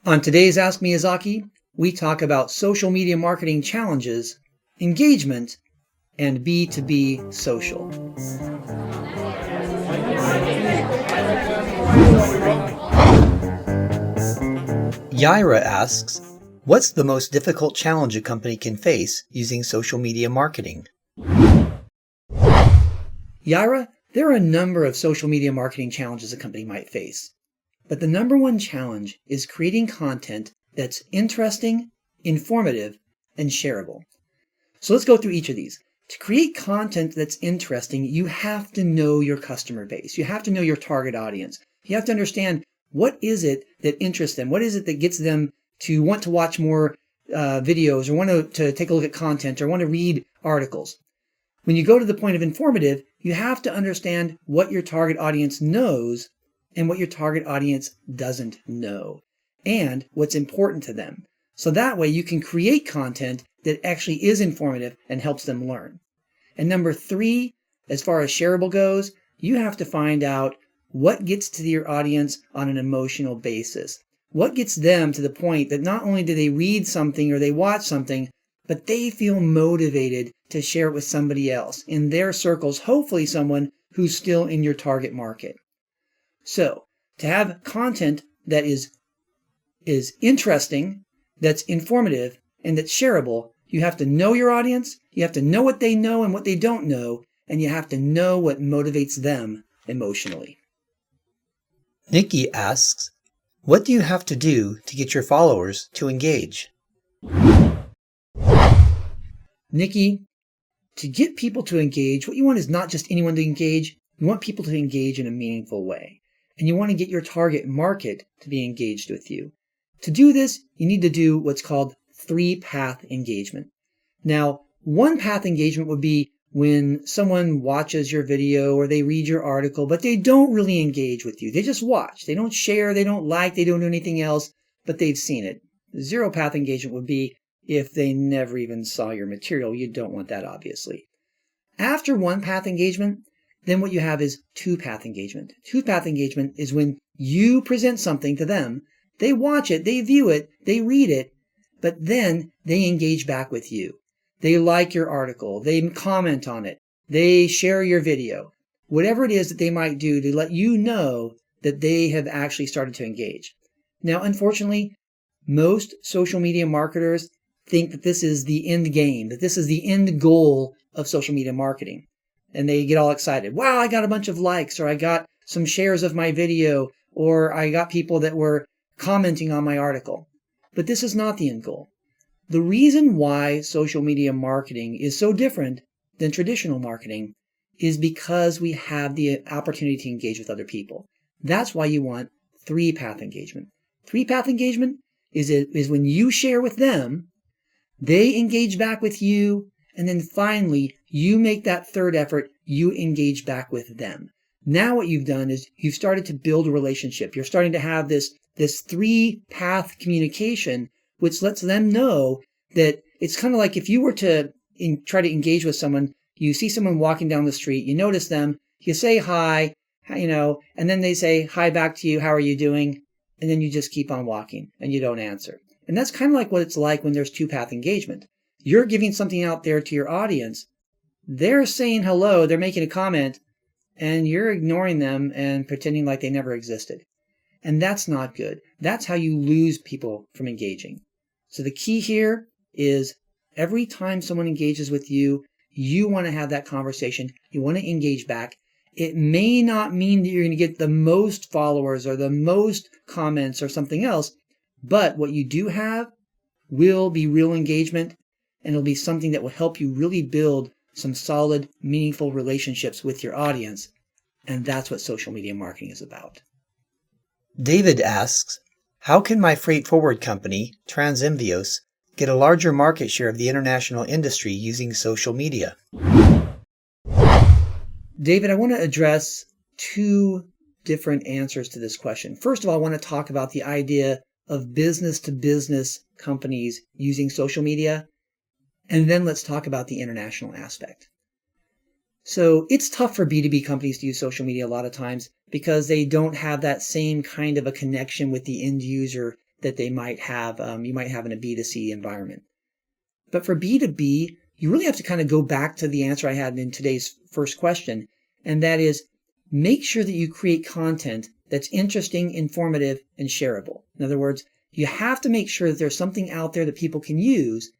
On today's Ask Miyazaki, we talk about social media marketing challenges, engagement, and B2B social. Yaira asks, what's the most difficult challenge a company can face using social media marketing? Yaira, there are a number of social media marketing challenges a company might face. But the number one challenge is creating content that's interesting, informative, and shareable. So let's go through each of these. To create content that's interesting, you have to know your customer base. You have to know your target audience. You have to understand what is it that interests them? What is it that gets them to want to watch more videos or want to take a look at content or want to read articles? When you go to the point of informative, you have to understand what your target audience knows and what your target audience doesn't know, and what's important to them. So that way you can create content that actually is informative and helps them learn. And number three, as far as shareable goes, you have to find out what gets to your audience on an emotional basis. What gets them to the point that not only do they read something or they watch something, but they feel motivated to share it with somebody else in their circles, hopefully someone who's still in your target market. So, to have content that is interesting, that's informative, and that's shareable, you have to know your audience, you have to know what they know and what they don't know, and you have to know what motivates them emotionally. Nicki asks, what do you have to do to get your followers to engage? Nicki, to get people to engage, what you want is not just anyone to engage, you want people to engage in a meaningful way. And you want to get your target market to be engaged with you. To do this, you need to do what's called three-path engagement. Now, one-path engagement would be when someone watches your video or they read your article, but they don't really engage with you. They just watch. They don't share, they don't like, they don't do anything else, but they've seen it. Zero-path engagement would be if they never even saw your material. You don't want that, obviously. After one-path engagement, then what you have is two-path engagement. Two-path engagement is when you present something to them, they watch it, they view it, they read it, but then they engage back with you. They like your article, they comment on it, they share your video. Whatever it is that they might do to let you know that they have actually started to engage. Now, unfortunately, most social media marketers think that this is the end game, that this is the end goal of social media marketing. And they get all excited. Wow, I got a bunch of likes, or I got some shares of my video, or I got people that were commenting on my article. But this is not the end goal. The reason why social media marketing is so different than traditional marketing is because we have the opportunity to engage with other people. That's why you want three-path engagement. Three-path engagement is when you share with them, they engage back with you, and then finally, you make that third effort, you engage back with them. Now what you've done is you've started to build a relationship. You're starting to have this three-path communication, which lets them know that it's kind of like if you were to try to engage with someone, you see someone walking down the street, you notice them, you say hi, and then they say hi back to you, how are you doing? And then you just keep on walking and you don't answer. And that's kind of like what it's like when there's two-path engagement. You're giving something out there to your audience. They're saying hello, they're making a comment, and you're ignoring them and pretending like they never existed. And that's not good. That's how you lose people from engaging. So the key here is every time someone engages with you, you want to have that conversation. You want to engage back. It may not mean that you're going to get the most followers or the most comments or something else, but what you do have will be real engagement. And it'll be something that will help you really build some solid, meaningful relationships with your audience. And that's what social media marketing is about. David asks, how can my freight forward company, Transenvios, get a larger market share of the international industry using social media? David, I want to address two different answers to this question. First of all, I want to talk about the idea of business-to-business companies using social media. And then let's talk about the international aspect. So it's tough for B2B companies to use social media a lot of times because they don't have that same kind of a connection with the end user that they might have, you might have in a B2C environment. But for B2B, you really have to kind of go back to the answer I had in today's first question, and that is make sure that you create content that's interesting, informative, and shareable. In other words, you have to make sure that there's something out there that people can use,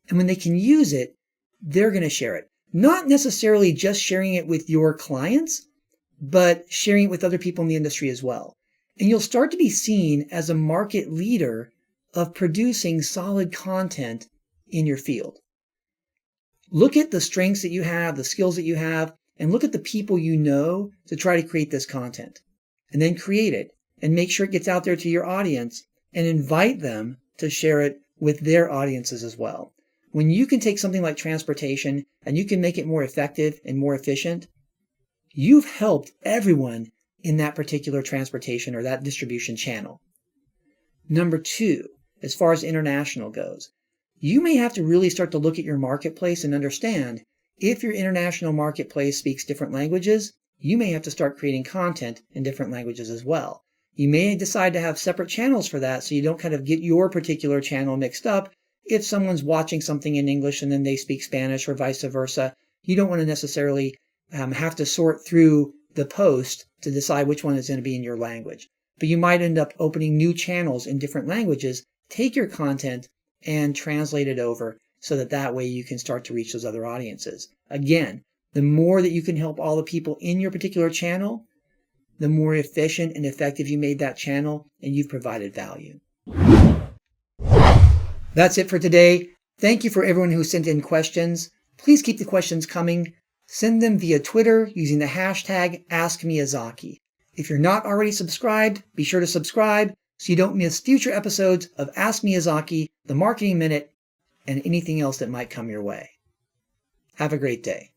and when they can use it, they're going to share it. Not necessarily just sharing it with your clients, but sharing it with other people in the industry as well. And you'll start to be seen as a market leader of producing solid content in your field. Look at the strengths that you have, the skills that you have, and look at the people you know to try to create this content. And then create it and make sure it gets out there to your audience and invite them to share it with their audiences as well. When you can take something like transportation and you can make it more effective and more efficient, you've helped everyone in that particular transportation or that distribution channel. Number 2, as far as international goes, you may have to really start to look at your marketplace and understand if your international marketplace speaks different languages, you may have to start creating content in different languages as well. You may decide to have separate channels for that so you don't kind of get your particular channel mixed up. If someone's watching something in English and then they speak Spanish or vice versa, you don't want to necessarily have to sort through the post to decide which one is going to be in your language. But you might end up opening new channels in different languages, take your content and translate it over so that way you can start to reach those other audiences. Again, the more that you can help all the people in your particular channel, the more efficient and effective you made that channel and you've provided value. That's it for today. Thank you for everyone who sent in questions. Please keep the questions coming. Send them via Twitter using the hashtag AskMiyazaki. If you're not already subscribed, be sure to subscribe so you don't miss future episodes of Ask Miyazaki, The Marketing Minute, and anything else that might come your way. Have a great day.